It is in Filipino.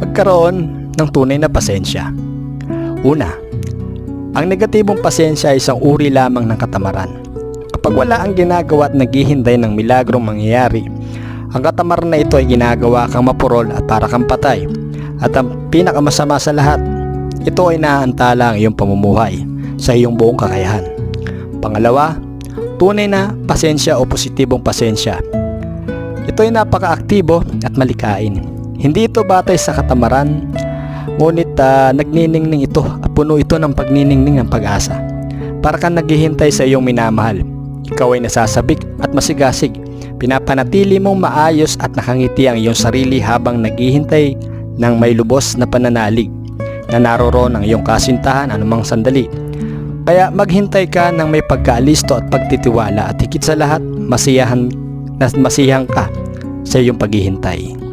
Magkaroon ng tunay na pasensya. Una, ang negatibong pasensya ay isang uri lamang ng katamaran. Kapag wala ang ginagawa at naghihintay ng milagrong mangyayari, ang katamaran na ito ay ginagawa kang mapurol at para kang patay. At ang pinakamasama sa lahat, ito ay naaantala ang iyong pamumuhay sa iyong buong kakayahan. Pangalawa, tunay na pasensya o positibong pasensya. Ito ay napaka-aktibo at malikain. Hindi ito batay sa katamaran, ngunit nagniningning ito at puno ito ng pagniningning ng pag-asa. Para kang naghihintay sa iyong minamahal. Ikaw ay nasasabik at masigasig. Pinapanatili mong maayos at nakangiti ang iyong sarili habang naghihintay ng may lubos na pananalig na naroroon ang iyong kasintahan anumang sandali. Kaya maghintay ka ng may pagkaalisto at pagtitiwala at higit sa lahat masiyahan ka sa iyong paghihintay.